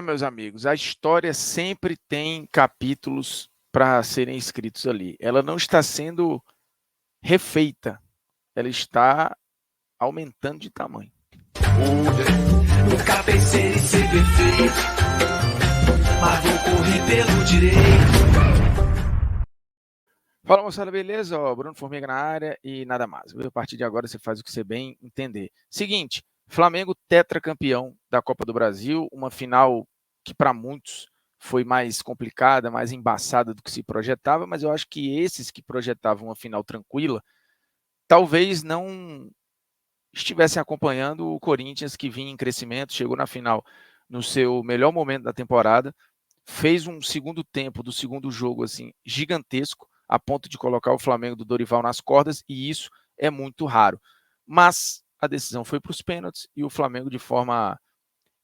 Meus amigos, a história sempre tem capítulos para serem escritos ali. Ela não está sendo refeita, ela está aumentando de tamanho. Nunca pensei em ser perfeito, mas vou correr pelo direito. Fala, moçada, beleza? Bruno Formiga na área e nada mais. A partir de agora você faz o que você bem entender. Seguinte, Flamengo tetracampeão da Copa do Brasil, uma final que para muitos foi mais complicada, mais embaçada do que se projetava, mas eu acho que esses que projetavam uma final tranquila, talvez não estivessem acompanhando o Corinthians, que vinha em crescimento, chegou na final no seu melhor momento da temporada, fez um segundo tempo do segundo jogo assim gigantesco, a ponto de colocar o Flamengo do Dorival nas cordas, e isso é muito raro. Mas a decisão foi para os pênaltis e o Flamengo, de forma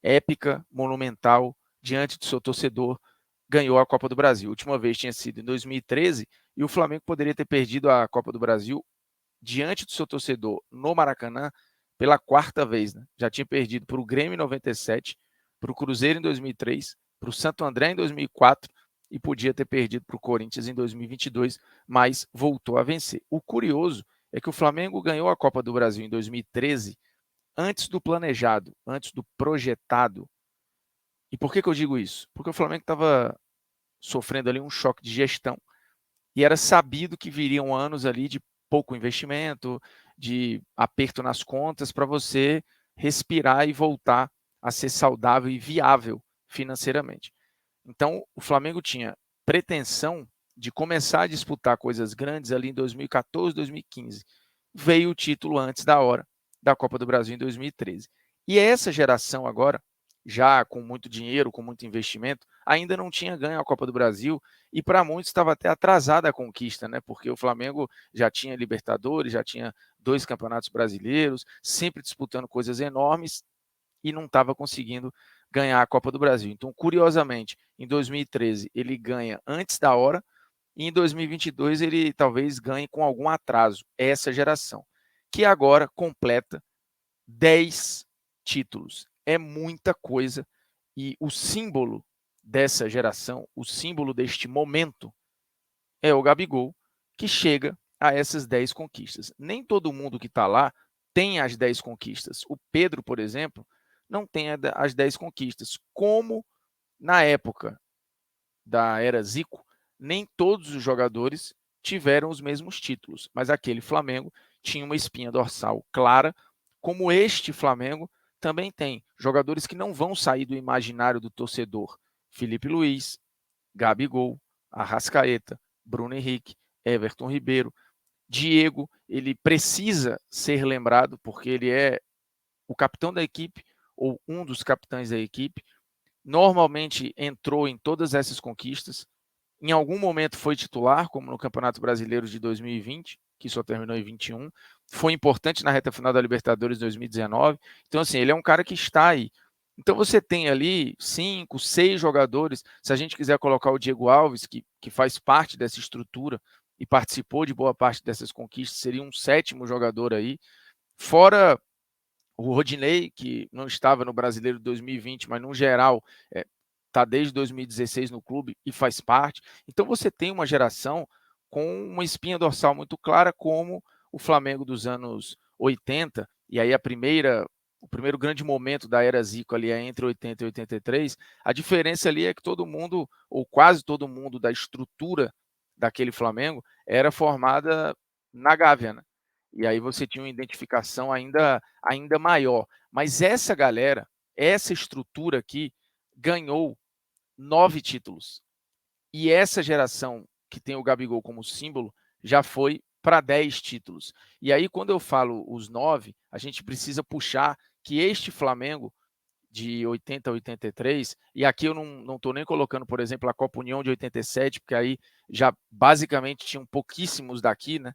épica, monumental, diante do seu torcedor, ganhou a Copa do Brasil. A última vez tinha sido em 2013 e o Flamengo poderia ter perdido a Copa do Brasil diante do seu torcedor no Maracanã pela quarta vez. Né? Já tinha perdido para o Grêmio em 97, para o Cruzeiro em 2003, para o Santo André em 2004 e podia ter perdido para o Corinthians em 2022, mas voltou a vencer. O curioso é que o Flamengo ganhou a Copa do Brasil em 2013 antes do planejado, antes do projetado. E por que eu digo isso? Porque o Flamengo estava sofrendo ali um choque de gestão e era sabido que viriam anos ali de pouco investimento, de aperto nas contas para você respirar e voltar a ser saudável e viável financeiramente. Então, o Flamengo tinha pretensão de começar a disputar coisas grandes ali em 2014, 2015. Veio o título antes da hora da Copa do Brasil em 2013. E essa geração agora, já com muito dinheiro, com muito investimento, ainda não tinha ganho a Copa do Brasil e para muitos estava até atrasada a conquista, né? Porque o Flamengo já tinha Libertadores, já tinha 2 campeonatos brasileiros, sempre disputando coisas enormes e não estava conseguindo ganhar a Copa do Brasil. Então, curiosamente, em 2013 ele ganha antes da hora e em 2022 ele talvez ganhe com algum atraso, essa geração, que agora completa 10 títulos. É muita coisa e o símbolo dessa geração, o símbolo deste momento é o Gabigol, que chega a essas 10 conquistas. Nem todo mundo que está lá tem as 10 conquistas. O Pedro, por exemplo, não tem as 10 conquistas. Como na época da era Zico, nem todos os jogadores tiveram os mesmos títulos, mas aquele Flamengo tinha uma espinha dorsal clara, como este Flamengo também tem. Jogadores que não vão sair do imaginário do torcedor. Felipe Luiz, Gabigol, Arrascaeta, Bruno Henrique, Everton Ribeiro, Diego, ele precisa ser lembrado porque ele é o capitão da equipe ou um dos capitães da equipe. Normalmente entrou em todas essas conquistas. Em algum momento foi titular, como no Campeonato Brasileiro de 2020, que só terminou em 21. Foi importante na reta final da Libertadores 2019. Então, assim, ele é um cara que está aí. Então, você tem ali 5, 6 jogadores. Se a gente quiser colocar o Diego Alves, que faz parte dessa estrutura e participou de boa parte dessas conquistas, seria um sétimo jogador aí. Fora o Rodinei, que não estava no Brasileiro de 2020, mas no geral está desde 2016 no clube e faz parte. Então você tem uma geração com uma espinha dorsal muito clara, como o Flamengo dos anos 80, e aí o primeiro grande momento da era Zico ali é entre 80 e 83. A diferença ali é que todo mundo, ou quase todo mundo da estrutura daquele Flamengo era formada na Gávea, né? E aí você tinha uma identificação ainda maior. Mas essa galera, essa estrutura aqui, ganhou 9 títulos. E essa geração que tem o Gabigol como símbolo já foi para 10 títulos. E aí, quando eu falo os 9, a gente precisa puxar que este Flamengo de 80 a 83, e aqui eu não estou nem colocando, por exemplo, a Copa União de 87, porque aí já basicamente tinham pouquíssimos daqui, né?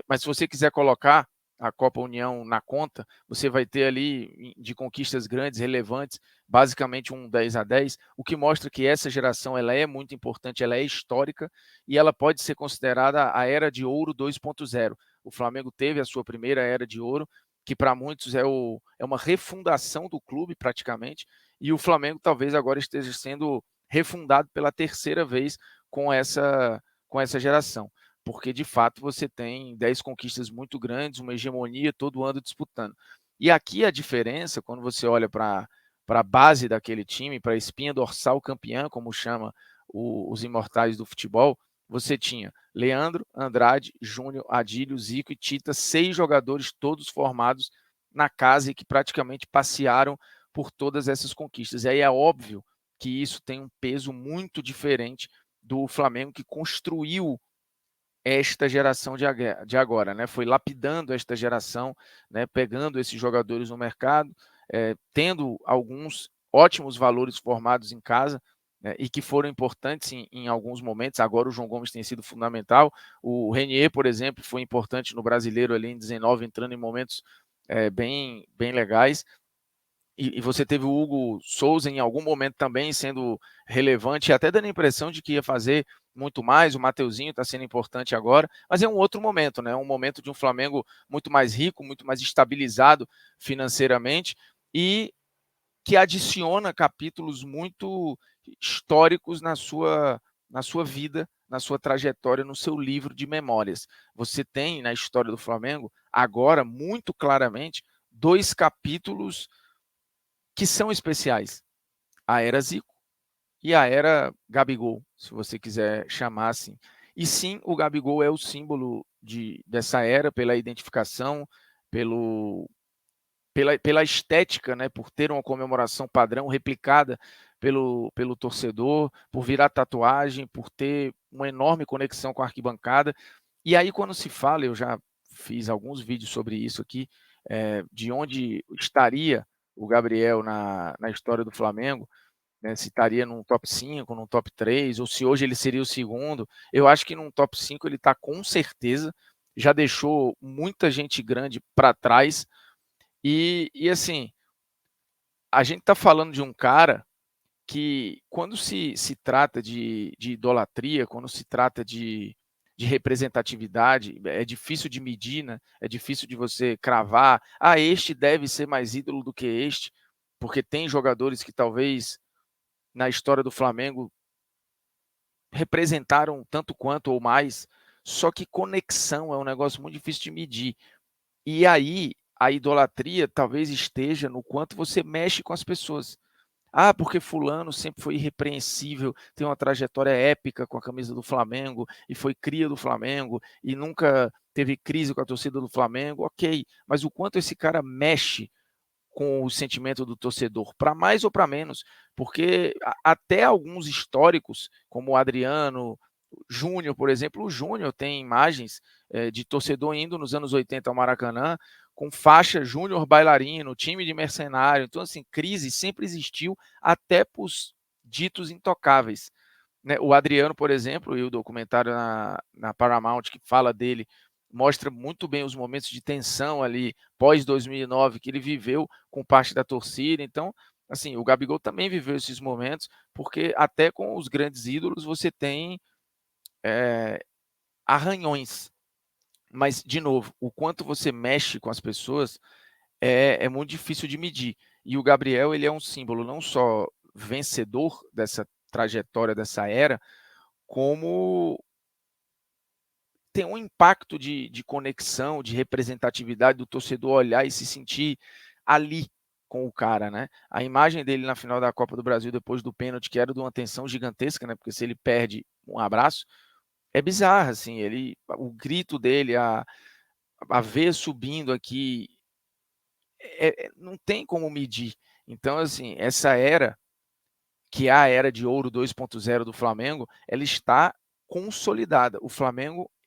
Mas se você quiser colocar a Copa União na conta, você vai ter ali de conquistas grandes, relevantes, basicamente um 10 a 10, o que mostra que essa geração ela é muito importante, ela é histórica e ela pode ser considerada a Era de Ouro 2.0. O Flamengo teve a sua primeira Era de Ouro, que para muitos é uma refundação do clube praticamente, e o Flamengo talvez agora esteja sendo refundado pela terceira vez com essa geração, porque de fato você tem 10 conquistas muito grandes, uma hegemonia todo ano disputando. E aqui a diferença, quando você olha para a base daquele time, para a espinha dorsal campeã, como chama os imortais do futebol, você tinha Leandro, Andrade, Júnior, Adílio, Zico e Tita, 6 jogadores todos formados na casa e que praticamente passearam por todas essas conquistas. E aí é óbvio que isso tem um peso muito diferente do Flamengo, que construiu esta geração de agora, né? Foi lapidando esta geração, né? Pegando esses jogadores no mercado, tendo alguns ótimos valores formados em casa, né? E que foram importantes em alguns momentos. Agora o João Gomes tem sido fundamental. O Renier, por exemplo, foi importante no Brasileiro ali em 19, entrando em momentos bem legais. E você teve o Hugo Souza em algum momento também sendo relevante, até dando a impressão de que ia fazer muito mais. O Mateuzinho está sendo importante agora, mas é um outro momento, né? Um momento de um Flamengo muito mais rico, muito mais estabilizado financeiramente e que adiciona capítulos muito históricos na sua vida, na sua trajetória, no seu livro de memórias. Você tem na história do Flamengo, agora, muito claramente, 2 capítulos que são especiais. A era Zico e a era Gabigol, se você quiser chamar assim. E sim, o Gabigol é o símbolo dessa era, pela identificação, pela estética, né, por ter uma comemoração padrão replicada pelo torcedor, por virar tatuagem, por ter uma enorme conexão com a arquibancada. E aí, quando se fala, eu já fiz alguns vídeos sobre isso aqui, de onde estaria o Gabriel na história do Flamengo, né, se estaria num top 5, num top 3, ou se hoje ele seria o segundo. Eu acho que num top 5 ele está com certeza, já deixou muita gente grande para trás, e assim, a gente está falando de um cara que, quando se trata de idolatria, quando se trata de representatividade, é difícil de medir, né? É difícil de você cravar, este deve ser mais ídolo do que este, porque tem jogadores que talvez na história do Flamengo representaram tanto quanto ou mais, só que conexão é um negócio muito difícil de medir. E aí a idolatria talvez esteja no quanto você mexe com as pessoas. Porque fulano sempre foi irrepreensível, tem uma trajetória épica com a camisa do Flamengo e foi cria do Flamengo e nunca teve crise com a torcida do Flamengo, ok. Mas o quanto esse cara mexe com o sentimento do torcedor, para mais ou para menos, porque até alguns históricos, como o Adriano, Júnior, por exemplo, o Júnior tem imagens de torcedor indo nos anos 80 ao Maracanã com faixa Júnior bailarino, time de mercenário. Então, assim, crise sempre existiu, até para os ditos intocáveis. Né? O Adriano, por exemplo, e o documentário na Paramount que fala dele, mostra muito bem os momentos de tensão ali, pós 2009, que ele viveu com parte da torcida. Então, assim, o Gabigol também viveu esses momentos, porque até com os grandes ídolos você tem arranhões. Mas, de novo, o quanto você mexe com as pessoas é muito difícil de medir. E o Gabriel, ele é um símbolo não só vencedor dessa trajetória, dessa era, como tem um impacto de conexão, de representatividade do torcedor olhar e se sentir ali com o cara, né? A imagem dele na final da Copa do Brasil, depois do pênalti, que era de uma tensão gigantesca, né? Porque se ele perde um abraço, é bizarro, assim, o grito dele, a ver subindo aqui, não tem como medir. Então, assim, essa era, que é a era de ouro 2.0 do Flamengo, ela está consolidada.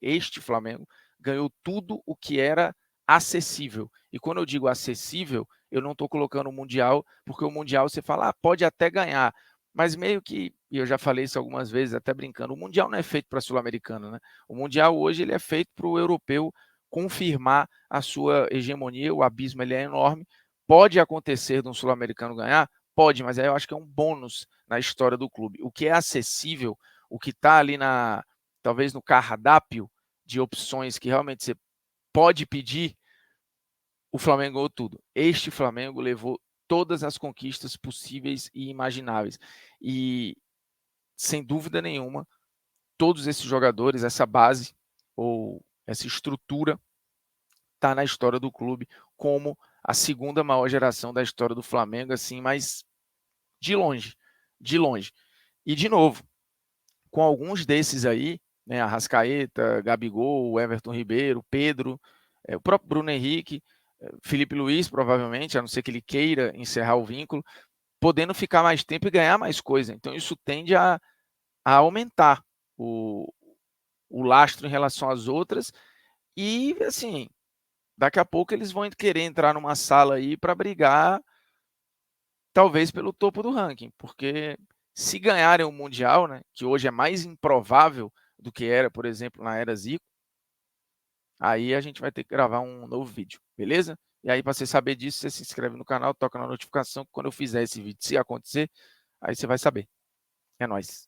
Este Flamengo, ganhou tudo o que era acessível. E quando eu digo acessível, eu não estou colocando o Mundial, porque o Mundial você fala, pode até ganhar, mas meio que, e eu já falei isso algumas vezes, até brincando, o Mundial não é feito para sul-americano, né? O Mundial hoje ele é feito para o europeu confirmar a sua hegemonia, o abismo ele é enorme. Pode acontecer de um sul-americano ganhar? Pode, mas aí eu acho que é um bônus na história do clube. O que é acessível, o que está ali talvez no cardápio de opções que realmente você pode pedir, o Flamengo ganhou tudo. Este Flamengo levou todas as conquistas possíveis e imagináveis. E, sem dúvida nenhuma, todos esses jogadores, essa base ou essa estrutura está na história do clube como a segunda maior geração da história do Flamengo, assim, mas de longe, de longe. E, de novo, com alguns desses aí, né, Arrascaeta, Gabigol, Everton Ribeiro, Pedro, o próprio Bruno Henrique, Felipe Luiz, provavelmente, a não ser que ele queira encerrar o vínculo, podendo ficar mais tempo e ganhar mais coisa. Então, isso tende a aumentar o lastro em relação às outras. E, assim, daqui a pouco eles vão querer entrar numa sala aí para brigar, talvez pelo topo do ranking, porque se ganharem o Mundial, né, que hoje é mais improvável do que era, por exemplo, na era Zico, aí a gente vai ter que gravar um novo vídeo, beleza? E aí, para você saber disso, você se inscreve no canal, toca na notificação, que quando eu fizer esse vídeo, se acontecer, aí você vai saber. É nóis.